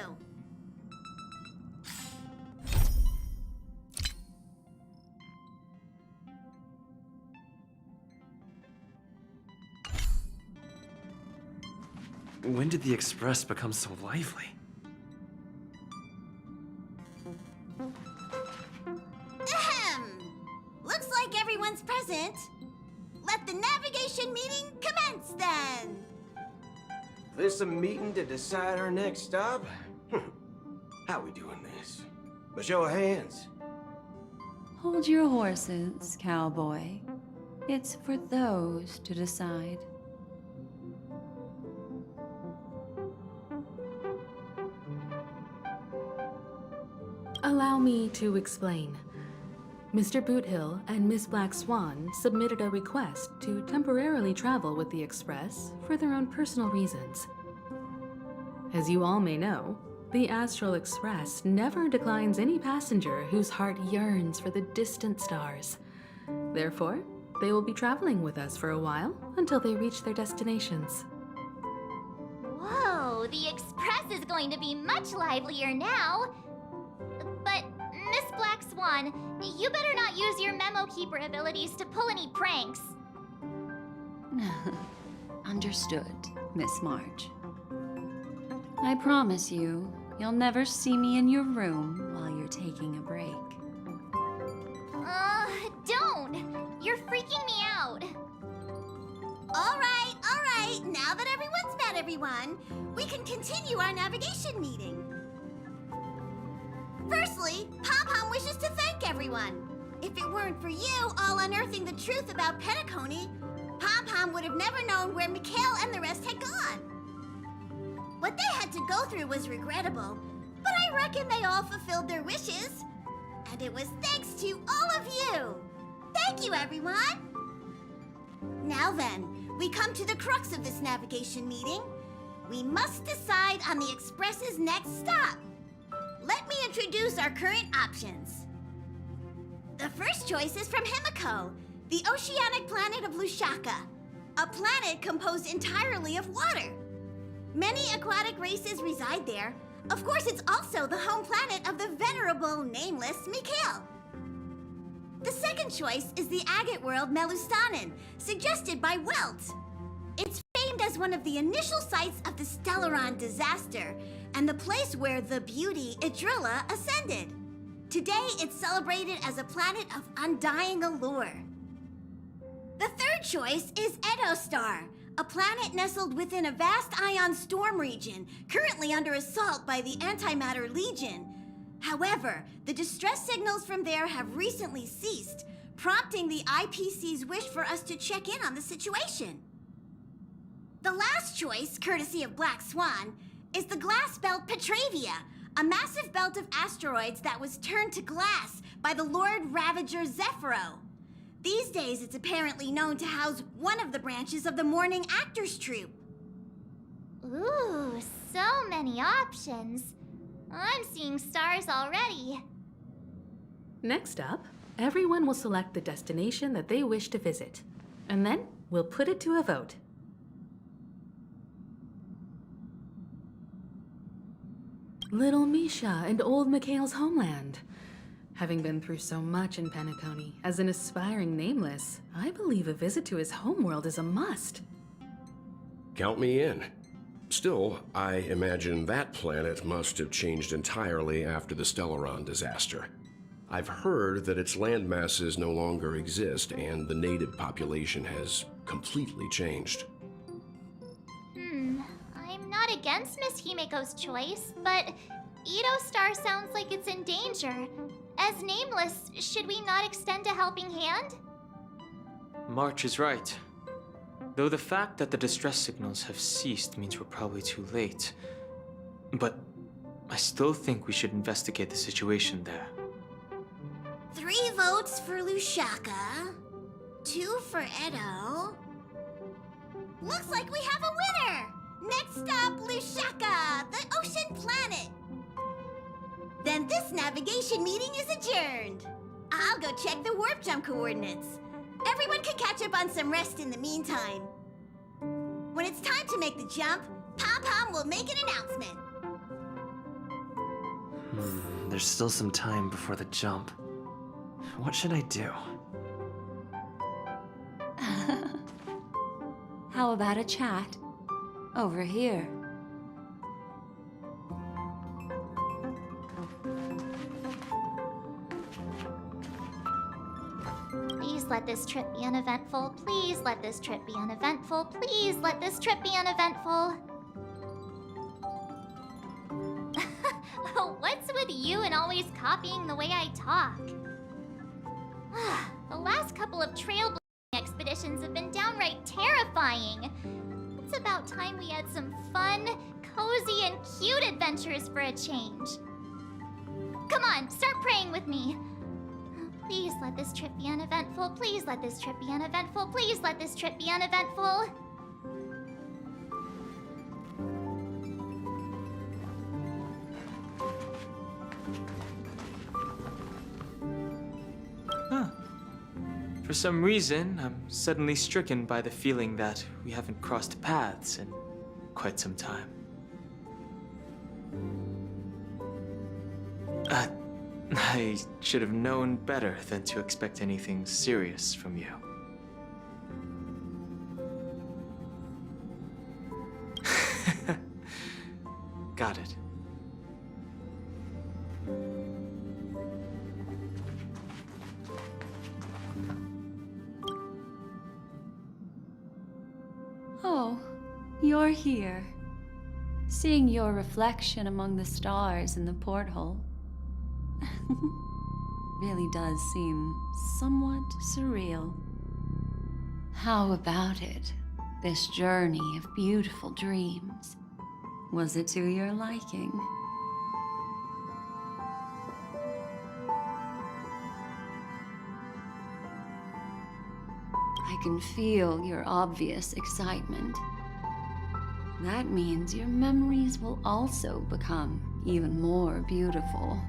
you. When did the Express become so lively? Ahem! Looks like everyone's present. Let the navigation meeting commence then. This a meeting to decide our next stop? How we doing this? A show of hands. Hold your horses, cowboy. It's for those to decide. Allow me to explain. Mr. Boothill and Miss Black Swan submitted a request to temporarily travel with the Express for their own personal reasons. As you all may know, the Astral Express never declines any passenger whose heart yearns for the distant stars. Therefore, they will be traveling with us for a while until they reach their destinations. Whoa, the Express is going to be much livelier now. But, Miss Black Swan, you better not use your memo keeper abilities to pull any pranks. Understood, Miss March. I promise you, you'll never see me in your room while you're taking a break. Don't! You're freaking me out. All right. Now that everyone's met everyone, we can continue our navigation meeting. Firstly, Pom-Pom wishes to thank everyone. If it weren't for you all unearthing the truth about Penacony, Pom-Pom would have never known where Mikhail and the rest had gone. What they had to go through was regrettable, but I reckon they all fulfilled their wishes. And it was thanks to all of you. Thank you, everyone. Now then, we come to the crux of this navigation meeting. We must decide on the Express's next stop. Let me introduce our current options. The first choice is from Himiko, the oceanic planet of Lushaka, a planet composed entirely of water. Many aquatic races reside there. Of course, it's also the home planet of the venerable, nameless Mikhail. The second choice is the agate world Melustanen, suggested by Welt. It's famed as one of the initial sites of the Stellaron disaster, and the place where the beauty Idrilla ascended. Today, it's celebrated as a planet of undying allure. The third choice is Edostar, a planet nestled within a vast ion storm region, currently under assault by the Antimatter Legion. However, the distress signals from there have recently ceased, prompting the IPC's wish for us to check in on the situation. The last choice, courtesy of Black Swan, is the glass belt Petravia, a massive belt of asteroids that was turned to glass by the Lord Ravager Zephyro. These days, it's apparently known to house one of the branches of the Morning Actors Troupe. Ooh, so many options. I'm seeing stars already. Next up, everyone will select the destination that they wish to visit, and then we'll put it to a vote. Little Misha and old Mikhail's homeland. Having been through so much in Penacony, as an aspiring nameless, I believe a visit to his homeworld is a must. Count me in. Still, I imagine that planet must have changed entirely after the Stellaron disaster. I've heard that its land masses no longer exist and the native population has completely changed. I'm not against Miss Himiko's choice, but Edostar sounds like it's in danger. As nameless, should we not extend a helping hand? March is right. Though the fact that the distress signals have ceased means we're probably too late. But I still think we should investigate the situation there. 3 votes for Lushaka, 2 for Edo. Looks like we have a winner! Next stop, Lushaka, the ocean planet. Then this navigation meeting is adjourned. I'll go check the warp jump coordinates. Everyone can catch up on some rest in the meantime. When it's time to make the jump, Pom-Pom will make an announcement. There's still some time before the jump. What should I do? How about a chat? Over here. Please let this trip be uneventful. Please let this trip be uneventful. Please let this trip be uneventful. What's with you and always copying the way I talk? The last couple of trailblazing expeditions have been downright terrifying. It's about time we had some fun, cozy, and cute adventures for a change. Come on, start praying with me. Please let this trip be uneventful. Please let this trip be uneventful. Please let this trip be uneventful. For some reason, I'm suddenly stricken by the feeling that we haven't crossed paths in quite some time. I should have known better than to expect anything serious from you. Got it. Oh, you're here. Seeing your reflection among the stars in the porthole really does seem somewhat surreal. How about it? This journey of beautiful dreams. Was it to your liking? I can feel your obvious excitement. That means your memories will also become even more beautiful.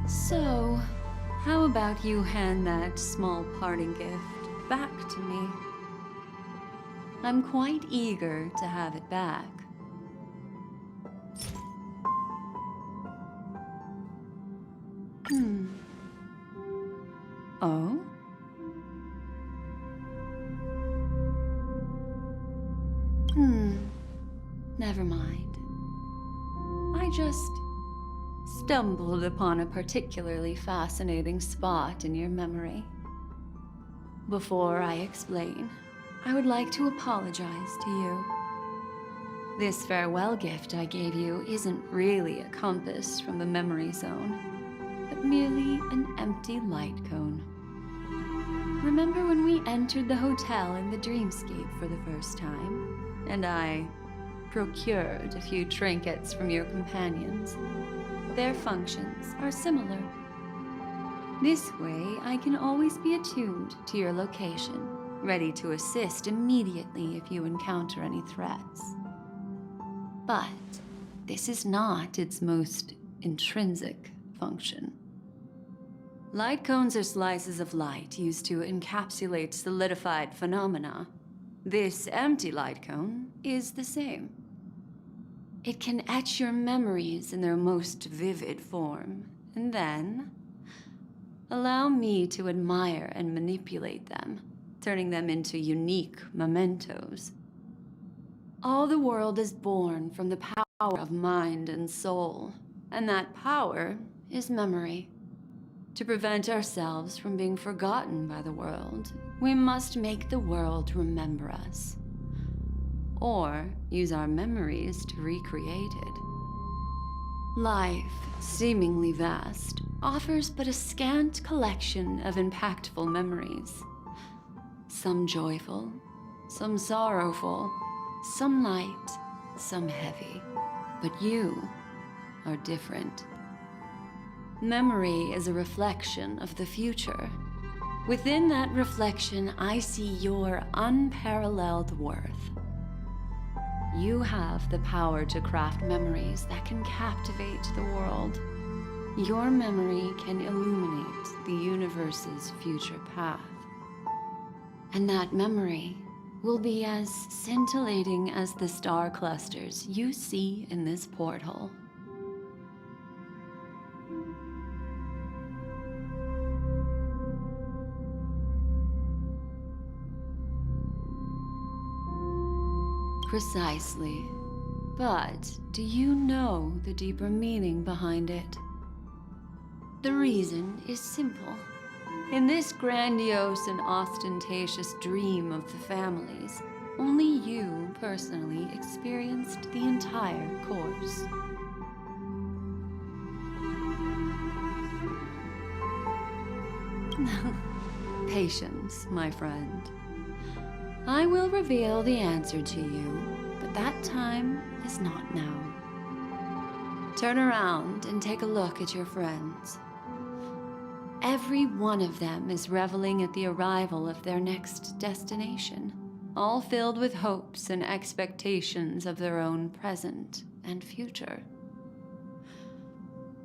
So, how about you hand that small parting gift back to me? I'm quite eager to have it back. Oh? Never mind. I just stumbled upon a particularly fascinating spot in your memory. Before I explain, I would like to apologize to you. This farewell gift I gave you isn't really a compass from the memory zone, but merely an empty light cone. Remember when we entered the hotel in the dreamscape for the first time, and I procured a few trinkets from your companions? Their functions are similar. This way, I can always be attuned to your location, ready to assist immediately if you encounter any threats. But this is not its most intrinsic function. Light cones are slices of light used to encapsulate solidified phenomena. This empty light cone is the same. It can etch your memories in their most vivid form, and then allow me to admire and manipulate them, turning them into unique mementos. All the world is born from the power of mind and soul, and that power is memory. To prevent ourselves from being forgotten by the world, we must make the world remember us, or use our memories to recreate it. Life, seemingly vast, offers but a scant collection of impactful memories. Some joyful, some sorrowful, some light, some heavy. But you are different. Memory is a reflection of the future. Within that reflection, I see your unparalleled worth. You have the power to craft memories that can captivate the world. Your memory can illuminate the universe's future path. And that memory will be as scintillating as the star clusters you see in this porthole. Precisely. But do you know the deeper meaning behind it? The reason is simple. In this grandiose and ostentatious dream of the families, only you personally experienced the entire course. Patience, my friend. I will reveal the answer to you, but that time is not now. Turn around and take a look at your friends. Every one of them is reveling at the arrival of their next destination, all filled with hopes and expectations of their own present and future.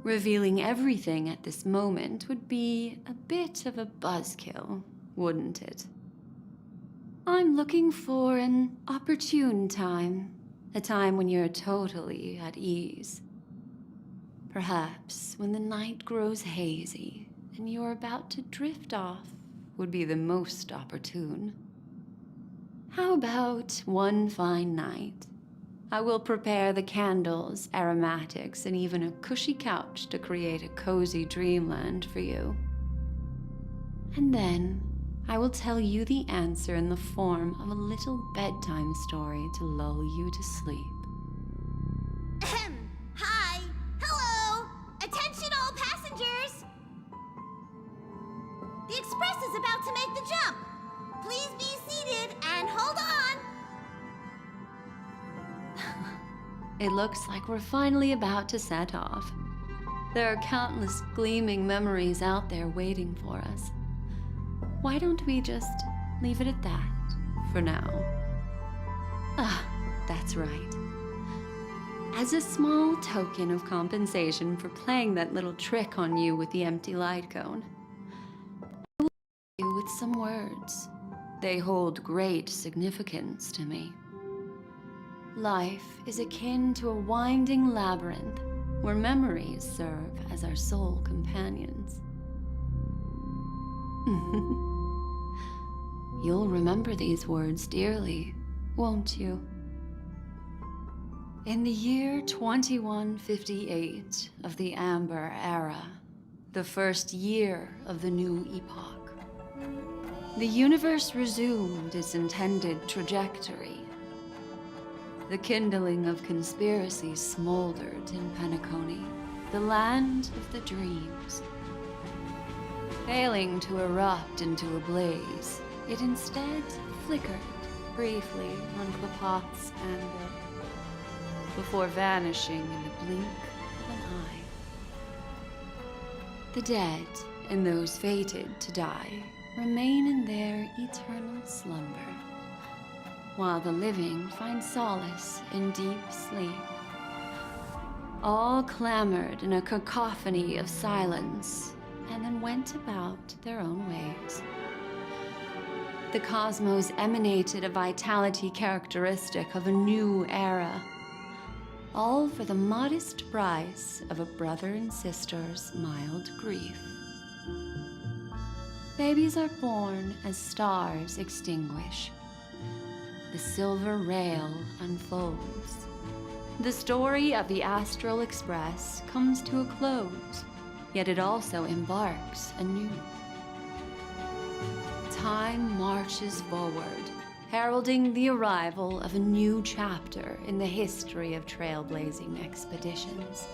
Revealing everything at this moment would be a bit of a buzzkill, wouldn't it? I'm looking for an opportune time, a time when you're totally at ease. Perhaps when the night grows hazy and you're about to drift off would be the most opportune. How about one fine night? I will prepare the candles, aromatics, and even a cushy couch to create a cozy dreamland for you. And then I will tell you the answer in the form of a little bedtime story to lull you to sleep. Ahem. Hi. Hello. Attention all passengers. The express is about to make the jump. Please be seated and hold on. It looks like we're finally about to set off. There are countless gleaming memories out there waiting for us. Why don't we just leave it at that for now? Ah, that's right. As a small token of compensation for playing that little trick on you with the empty light cone, I will leave you with some words. They hold great significance to me. Life is akin to a winding labyrinth where memories serve as our sole companions. You'll remember these words dearly, won't you? In the year 2158 of the Amber Era, the first year of the new epoch, the universe resumed its intended trajectory. The kindling of conspiracy smoldered in Penacony, the land of the dreams. Failing to erupt into a blaze, it instead flickered briefly on Klapoth's anvil, before vanishing in the blink of an eye. The dead and those fated to die remain in their eternal slumber, while the living find solace in deep sleep. All clamored in a cacophony of silence, and then went about their own ways. The cosmos emanated a vitality characteristic of a new era, all for the modest price of a brother and sister's mild grief. Babies are born as stars extinguish. The silver rail unfolds. The story of the Astral Express comes to a close, yet it also embarks anew. Time marches forward, heralding the arrival of a new chapter in the history of trailblazing expeditions.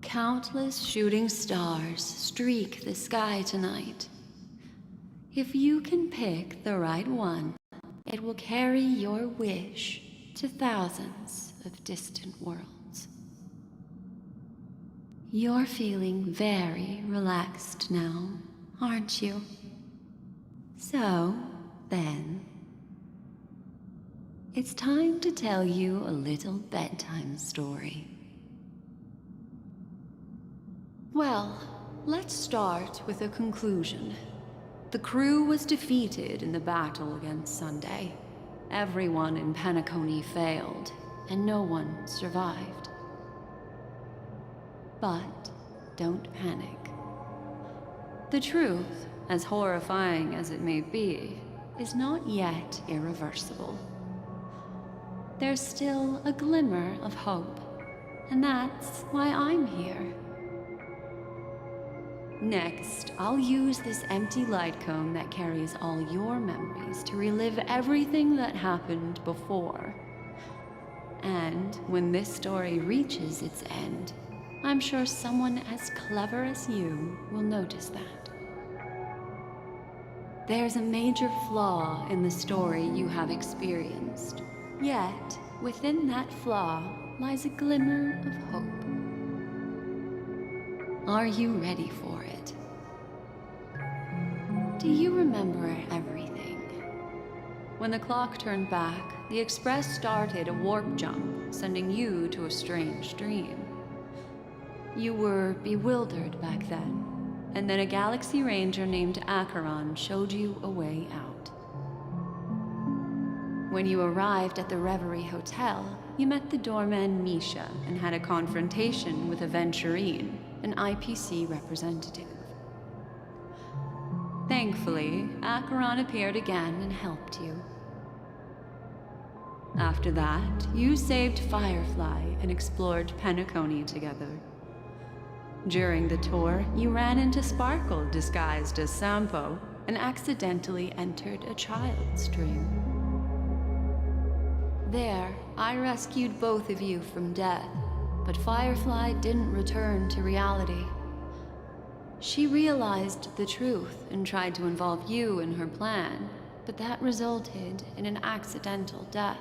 Countless shooting stars streak the sky tonight. If you can pick the right one, it will carry your wish to thousands of distant worlds. You're feeling very relaxed now, aren't you? So, then, it's time to tell you a little bedtime story. Well, let's start with a conclusion. The crew was defeated in the battle against Sunday. Everyone in Penacony failed, and no one survived. But don't panic. The truth, as horrifying as it may be, is not yet irreversible. There's still a glimmer of hope, and that's why I'm here. Next, I'll use this empty light cone that carries all your memories to relive everything that happened before. And when this story reaches its end, I'm sure someone as clever as you will notice that. There's a major flaw in the story you have experienced, yet within that flaw lies a glimmer of hope. Are you ready for it? Do you remember everything? When the clock turned back, the Express started a warp jump, sending you to a strange dream. You were bewildered back then, and then a Galaxy Ranger named Acheron showed you a way out. When you arrived at the Reverie Hotel, you met the doorman Misha and had a confrontation with Aventurine, an IPC representative. Thankfully, Acheron appeared again and helped you. After that, you saved Firefly and explored Penacony together. During the tour, you ran into Sparkle disguised as Sampo and accidentally entered a child's dream. There, I rescued both of you from death, but Firefly didn't return to reality. She realized the truth and tried to involve you in her plan, but that resulted in an accidental death.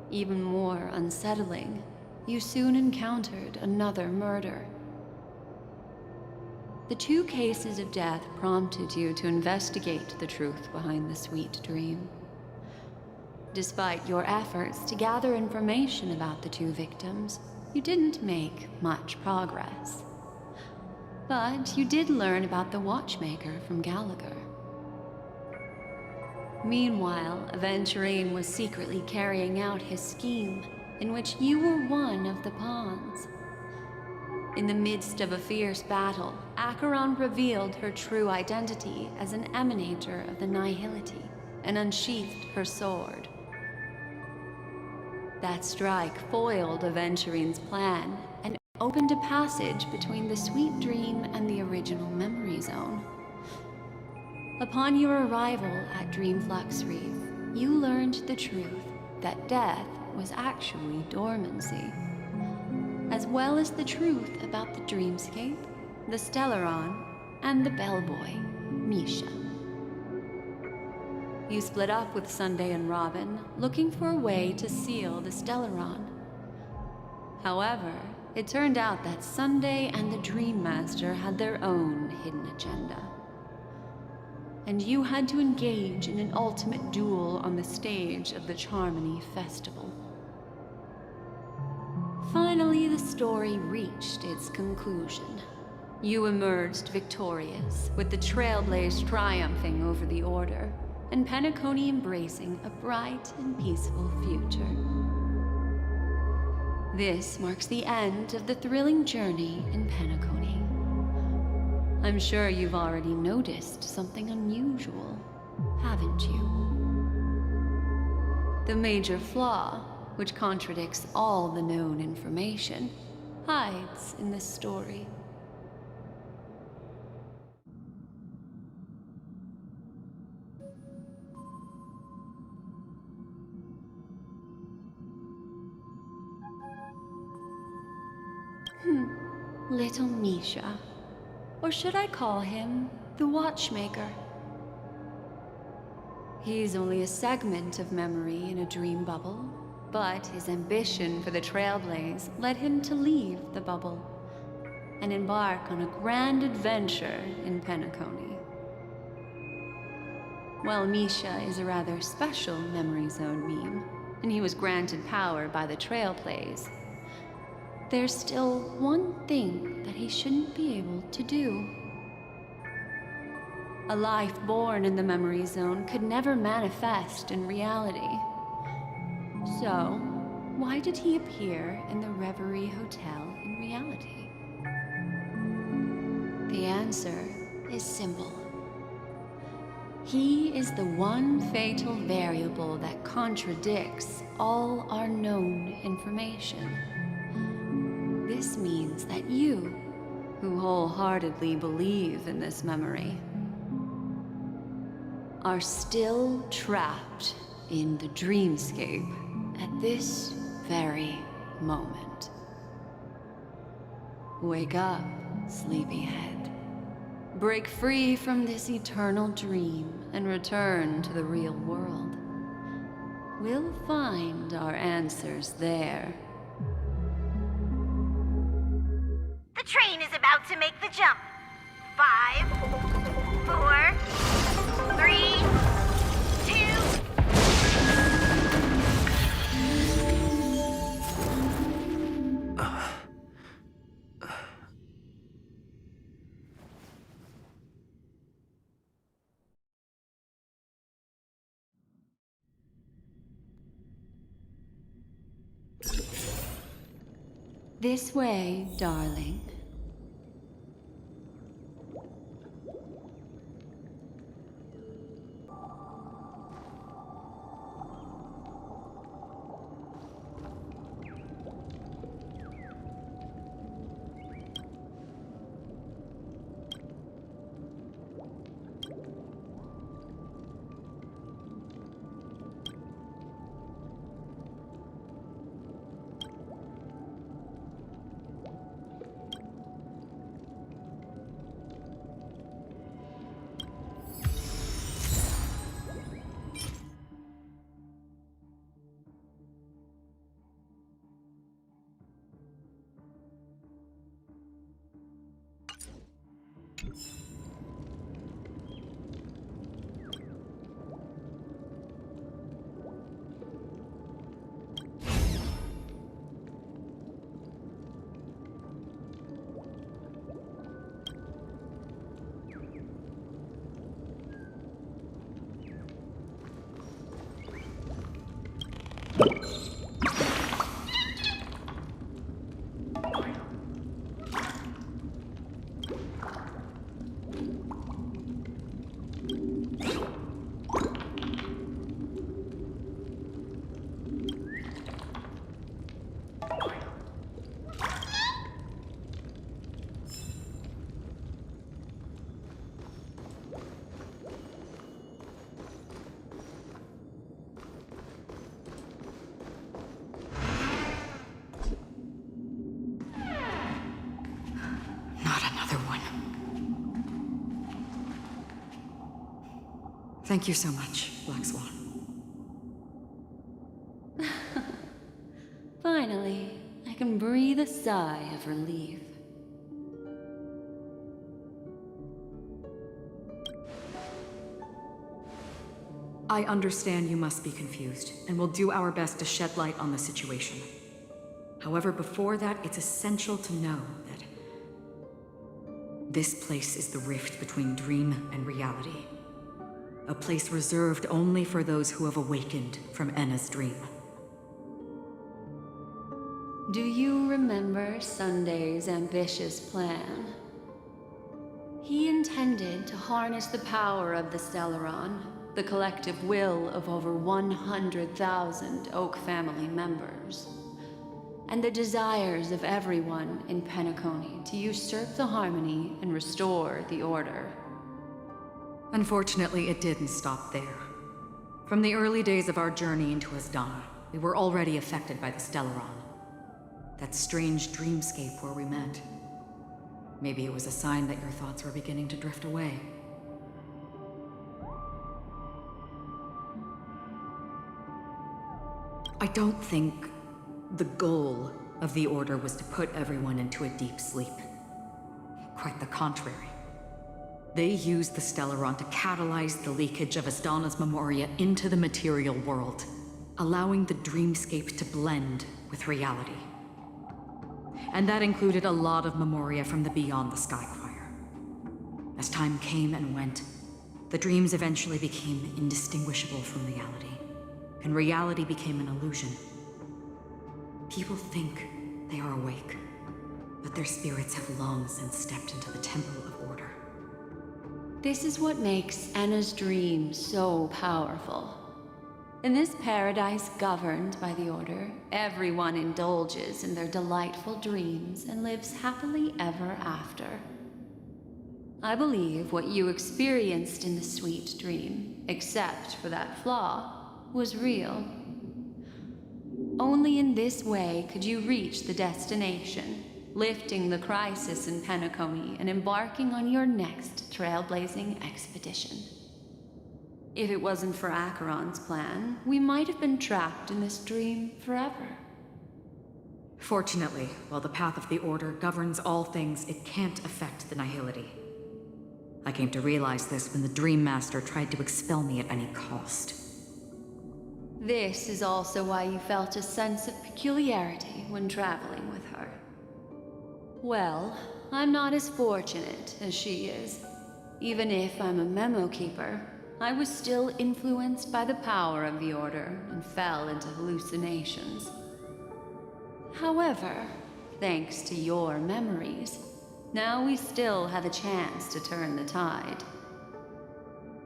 Even more unsettling, you soon encountered another murder. The 2 cases of death prompted you to investigate the truth behind the sweet dream. Despite your efforts to gather information about the 2 victims, you didn't make much progress. But you did learn about the watchmaker from Gallagher. Meanwhile, Aventurine was secretly carrying out his scheme, in which you were one of the pawns. In the midst of a fierce battle, Acheron revealed her true identity as an emanator of the Nihility and unsheathed her sword. That strike foiled Aventurine's plan and opened a passage between the sweet dream and the original memory zone. Upon your arrival at Dreamflux Reef, you learned the truth that death was actually dormancy, as well as the truth about the dreamscape, the Stellaron, and the bellboy, Misha. You split up with Sunday and Robin, looking for a way to seal the Stellaron. However, it turned out that Sunday and the Dream Master had their own hidden agenda. And you had to engage in an ultimate duel on the stage of the Charmony Festival. Finally, the story reached its conclusion. You emerged victorious, with the Trailblaze triumphing over the Order, and Penacony embracing a bright and peaceful future. This marks the end of the thrilling journey in Penacony. I'm sure you've already noticed something unusual, haven't you? The major flaw, which contradicts all the known information, hides in this story. Little Misha. Or should I call him the Watchmaker? He's only a segment of memory in a dream bubble, but his ambition for the Trailblaze led him to leave the bubble and embark on a grand adventure in Penacony. While Misha is a rather special memory zone meme, and he was granted power by the Trailblaze, there's still one thing that he shouldn't be able to do. A life born in the memory zone could never manifest in reality. So, why did he appear in the Reverie Hotel in reality? The answer is simple. He is the one fatal variable that contradicts all our known information. This means that you, who wholeheartedly believe in this memory, are still trapped in the dreamscape at this very moment. Wake up, sleepyhead. Break free from this eternal dream and return to the real world. We'll find our answers there. The train is about to make the jump. 5, 4, 3, 2. This way, darling. Thank you so much, Black Swan. Finally, I can breathe a sigh of relief. I understand you must be confused, and will do our best to shed light on the situation. However, before that, it's essential to know that this place is the rift between dream and reality. A place reserved only for those who have awakened from Enna's dream. Do you remember Sunday's ambitious plan? He intended to harness the power of the Stellaron, the collective will of over 100,000 Oak family members, and the desires of everyone in Penacony to usurp the harmony and restore the order. Unfortunately, it didn't stop there. From the early days of our journey into Asdana, we were already affected by the Stellaron. That strange dreamscape where we met. Maybe it was a sign that your thoughts were beginning to drift away. I don't think the goal of the Order was to put everyone into a deep sleep. Quite the contrary. They used the Stellaron to catalyze the leakage of Asdana's memoria into the material world, allowing the dreamscape to blend with reality. And that included a lot of memoria from the Beyond the Skychoir. As time came and went, the dreams eventually became indistinguishable from reality, and reality became an illusion. People think they are awake, but their spirits have long since stepped into the Temple of Order. This is what makes Anna's dream so powerful. In this paradise governed by the Order, everyone indulges in their delightful dreams and lives happily ever after. I believe what you experienced in the sweet dream, except for that flaw, was real. Only in this way could you reach the destination, lifting the crisis in Penacony and embarking on your next trailblazing expedition. If it wasn't for Acheron's plan, we might have been trapped in this dream forever. Fortunately, while the path of the Order governs all things, it can't affect the Nihility. I came to realize this when the Dream Master tried to expel me at any cost. This is also why you felt a sense of peculiarity when traveling with her. Well, I'm not as fortunate as she is. Even if I'm a memo keeper, I was still influenced by the power of the Order and fell into hallucinations. However, thanks to your memories, now we still have a chance to turn the tide.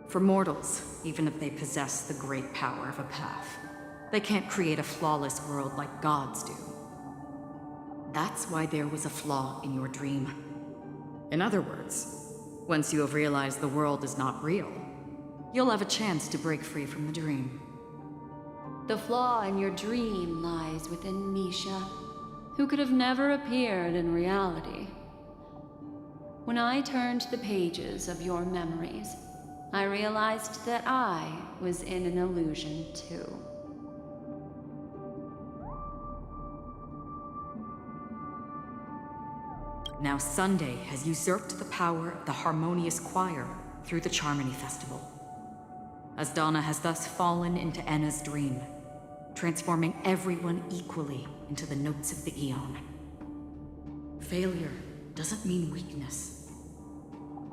For mortals, even if they possess the great power of a path, they can't create a flawless world like gods do. That's why there was a flaw in your dream. In other words, once you have realized the world is not real, you'll have a chance to break free from the dream. The flaw in your dream lies within Misha, who could have never appeared in reality. When I turned the pages of your memories, I realized that I was in an illusion too. Now Sunday has usurped the power of the harmonious choir through the Charmony Festival. Asdana has thus fallen into Enna's dream, transforming everyone equally into the notes of the Aeon. Failure doesn't mean weakness.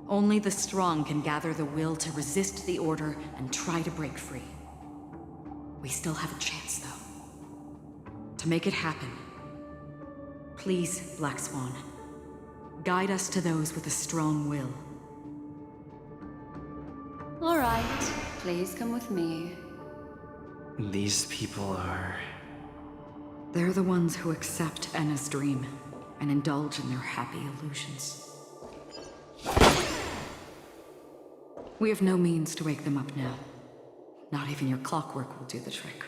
Only the strong can gather the will to resist the Order and try to break free. We still have a chance, though. To make it happen, please, Black Swan, guide us to those with a strong will. All right, please come with me. These people are... They're the ones who accept Enna's dream and indulge in their happy illusions. We have no means to wake them up now. Not even your clockwork will do the trick.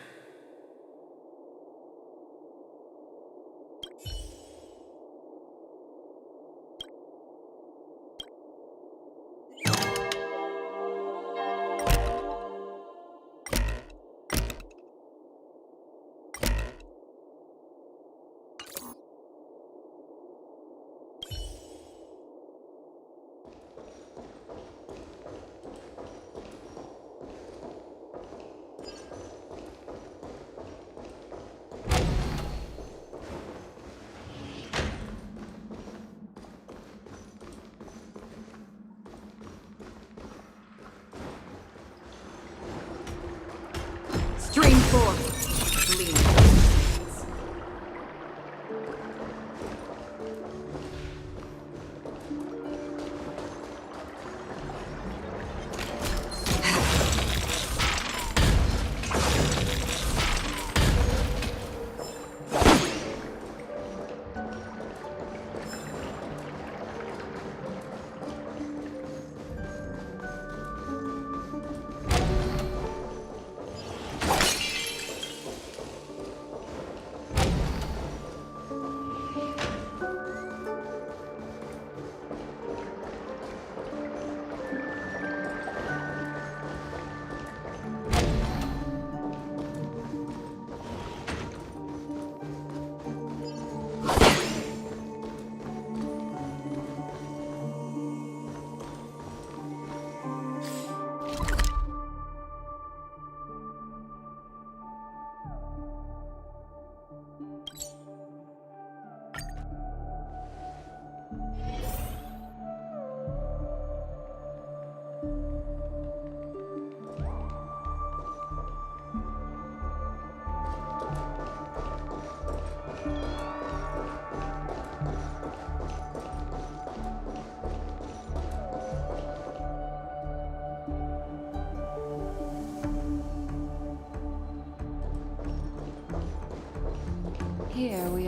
Stream 4. Lean.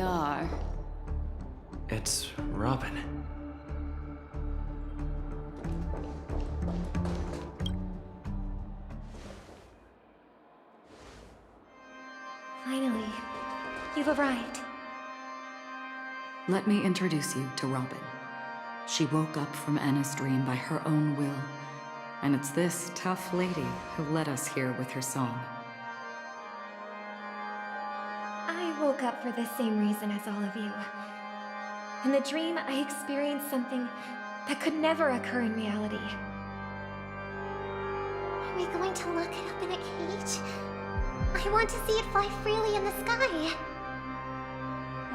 are. It's Robin. Finally, you've arrived. Let me introduce you to Robin. She woke up from Anna's dream by her own will, and it's this tough lady who led us here with her song. I woke up for the same reason as all of you. In the dream, I experienced something that could never occur in reality. Are we going to lock it up in a cage? I want to see it fly freely in the sky.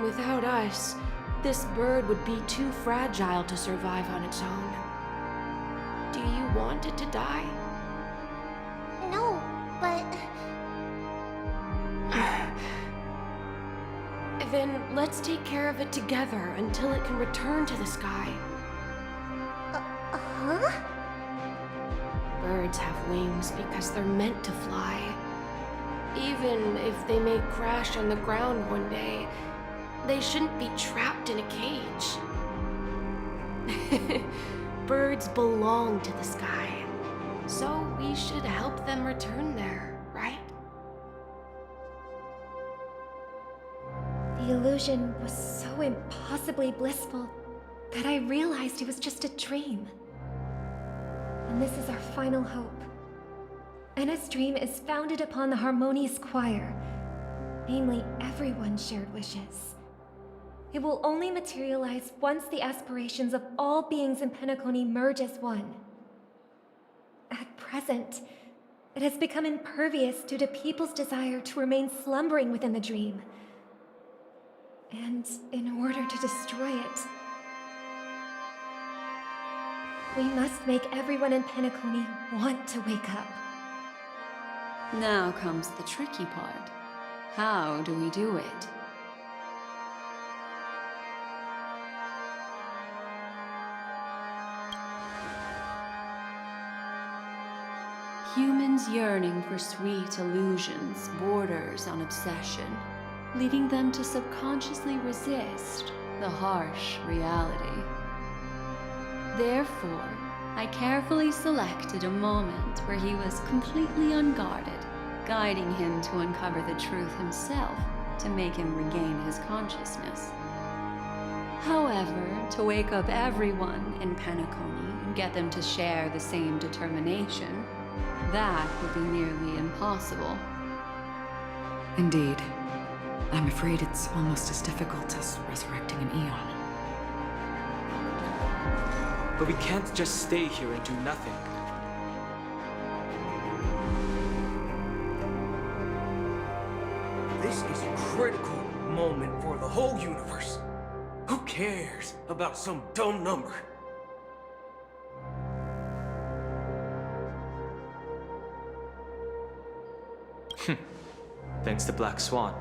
Without us, this bird would be too fragile to survive on its own. Do you want it to die? No, but... Then let's take care of it together until it can return to the sky. Huh? Birds have wings because they're meant to fly. Even if they may crash on the ground one day, they shouldn't be trapped in a cage. Birds belong to the sky, so we should help them return there, right? The illusion was so impossibly blissful that I realized it was just a dream. And this is our final hope. Anna's dream is founded upon the harmonious choir, namely everyone's shared wishes. It will only materialize once the aspirations of all beings in Penacony merge as one. At present, it has become impervious due to people's desire to remain slumbering within the dream. And in order to destroy it, we must make everyone in Penacony want to wake up. Now comes the tricky part. How do we do it? Humans yearning for sweet illusions borders on obsession, leading them to subconsciously resist the harsh reality. Therefore, I carefully selected a moment where he was completely unguarded, guiding him to uncover the truth himself to make him regain his consciousness. However, to wake up everyone in Penacony and get them to share the same determination, that would be nearly impossible. Indeed. I'm afraid it's almost as difficult as resurrecting an Eon. But we can't just stay here and do nothing. This is a critical moment for the whole universe. Who cares about some dumb number? Thanks to Black Swan.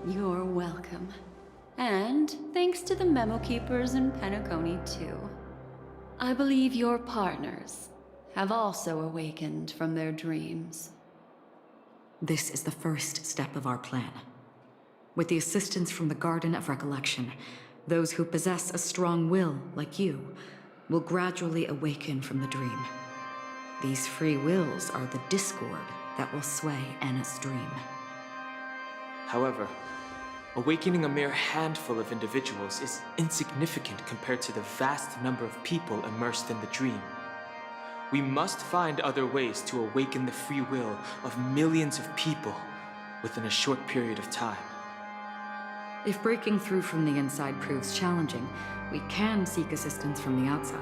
You're welcome. And thanks to the memo keepers in Penacony, too. I believe your partners have also awakened from their dreams. This is the first step of our plan. With the assistance from the Garden of Recollection, those who possess a strong will, like you, will gradually awaken from the dream. These free wills are the discord that will sway Anna's dream. However, awakening a mere handful of individuals is insignificant compared to the vast number of people immersed in the dream. We must find other ways to awaken the free will of millions of people within a short period of time. If breaking through from the inside proves challenging, we can seek assistance from the outside.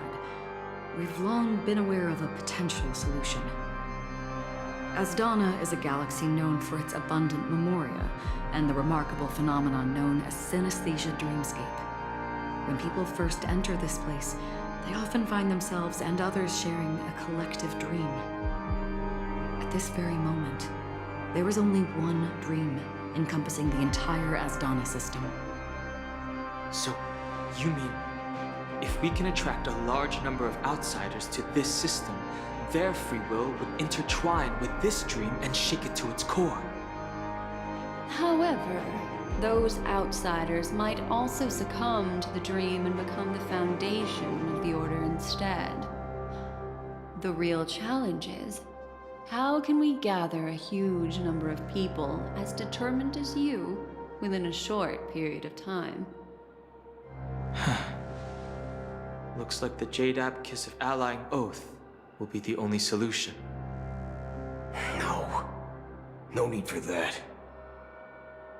We've long been aware of a potential solution. Asdana is a galaxy known for its abundant memoria and the remarkable phenomenon known as synesthesia dreamscape. When people first enter this place, they often find themselves and others sharing a collective dream. At this very moment, there is only one dream encompassing the entire Asdana system. So, you mean, if we can attract a large number of outsiders to this system, their free will would intertwine with this dream and shake it to its core? However, those outsiders might also succumb to the dream and become the foundation of the Order instead. The real challenge is, how can we gather a huge number of people as determined as you within a short period of time? Looks like the Jade Abacus of Allying Oath will be the only solution. No need for that.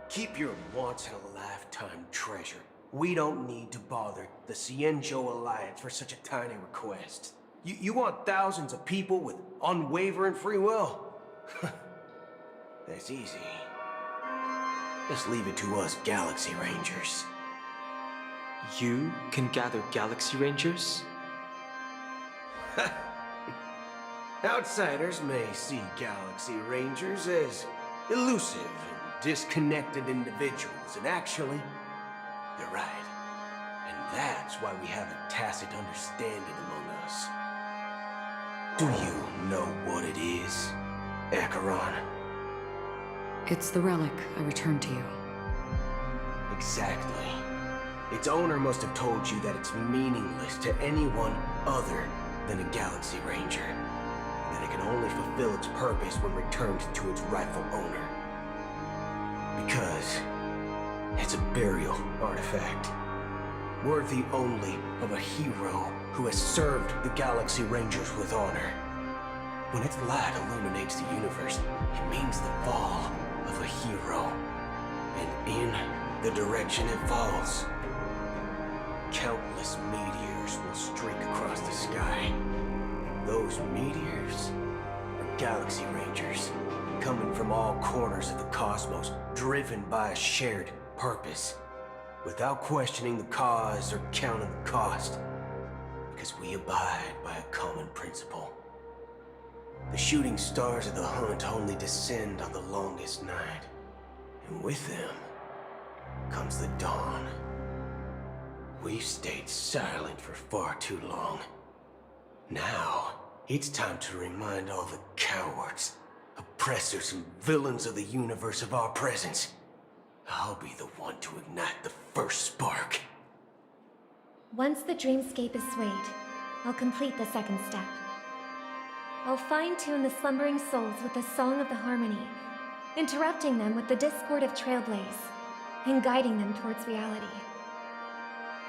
Keep your once-in-a-lifetime treasure. We don't need to bother the Cienjo Alliance for such a tiny request. You want thousands of people with unwavering free will? That's easy. Just leave it to us Galaxy Rangers. You can gather Galaxy Rangers? Outsiders may see Galaxy Rangers as elusive and disconnected individuals, and actually, they're right. And that's why we have a tacit understanding among us. Do you know what it is, Acheron? It's the relic I returned to you. Exactly. Its owner must have told you that it's meaningless to anyone other than a Galaxy Ranger. That it can only fulfill its purpose when returned to its rightful owner. Because it's a burial artifact, worthy only of a hero who has served the Galaxy Rangers with honor. When its light illuminates the universe, it means the fall of a hero. And in the direction it falls, countless meteors will streak across the sky. Those meteors are Galaxy Rangers, coming from all corners of the cosmos, driven by a shared purpose, without questioning the cause or counting the cost, because we abide by a common principle. The shooting stars of the hunt only descend on the longest night, and with them comes the dawn. We've stayed silent for far too long. Now, it's time to remind all the cowards, oppressors, and villains of the universe of our presence. I'll be the one to ignite the first spark. Once the dreamscape is swayed, I'll complete the second step. I'll fine-tune the slumbering souls with the Song of the Harmony, interrupting them with the discord of Trailblaze, and guiding them towards reality.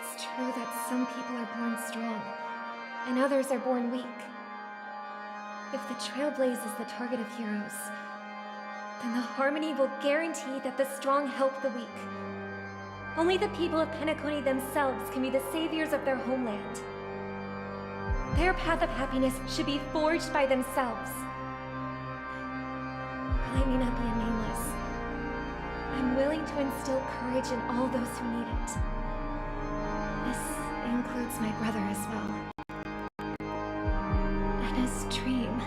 It's true that some people are born strong, and others are born weak. If the Trailblaze is the target of heroes, then the Harmony will guarantee that the strong help the weak. Only the people of Penacony themselves can be the saviors of their homeland. Their path of happiness should be forged by themselves. While I may not be a nameless, I'm willing to instill courage in all those who need it. This includes my brother as well. And his dream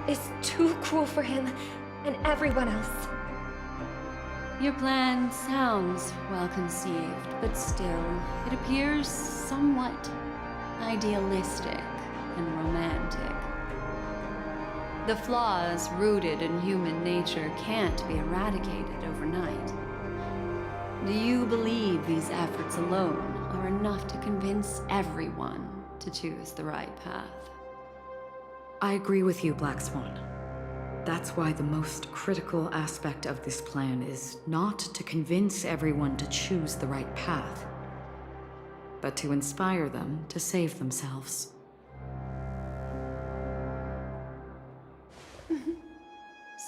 is too cruel for him and everyone else. Your plan sounds well conceived, but still, it appears somewhat idealistic and romantic. The flaws rooted in human nature can't be eradicated overnight. Do you believe these efforts alone are enough to convince everyone to choose the right path? I agree with you, Black Swan. That's why the most critical aspect of this plan is not to convince everyone to choose the right path, but to inspire them to save themselves.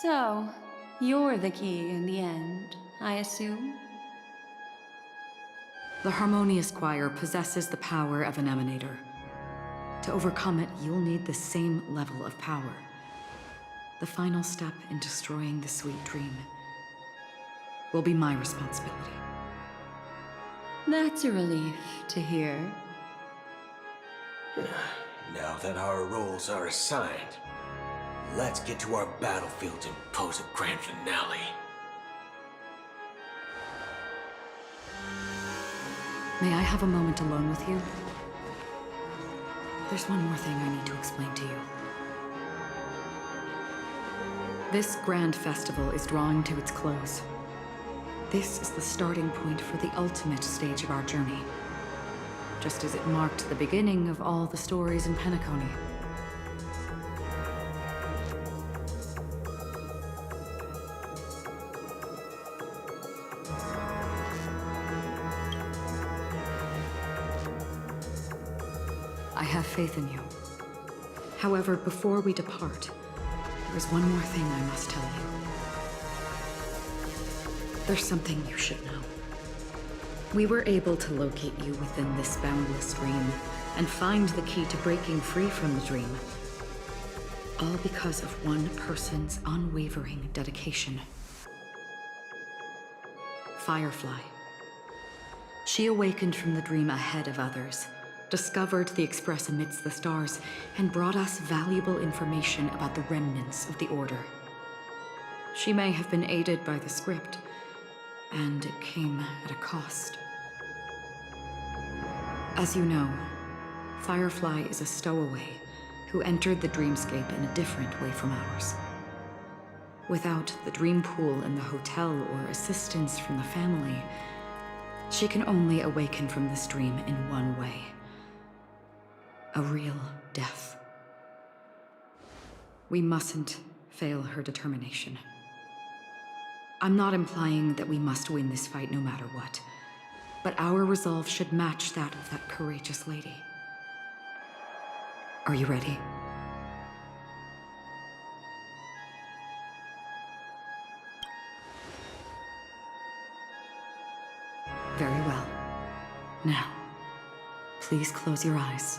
So, you're the key in the end, I assume? The Harmonious Choir possesses the power of an emanator. To overcome it, you'll need the same level of power. The final step in destroying the sweet dream will be my responsibility. That's a relief to hear. Now that our roles are assigned, let's get to our battlefields and pose a grand finale. May I have a moment alone with you? There's one more thing I need to explain to you. This grand festival is drawing to its close. This is the starting point for the ultimate stage of our journey, just as it marked the beginning of all the stories in Penacony. I have faith in you. However, before we depart, there is one more thing I must tell you. There's something you should know. We were able to locate you within this boundless dream and find the key to breaking free from the dream. All because of one person's unwavering dedication. Firefly. She awakened from the dream ahead of others, discovered the Express amidst the stars, and brought us valuable information about the remnants of the Order. She may have been aided by the script, and it came at a cost. As you know, Firefly is a stowaway who entered the dreamscape in a different way from ours. Without the dream pool in the hotel or assistance from the family, she can only awaken from this dream in one way. A real death. We mustn't fail her determination. I'm not implying that we must win this fight no matter what, but our resolve should match that of that courageous lady. Are you ready? Very well. Now, please close your eyes.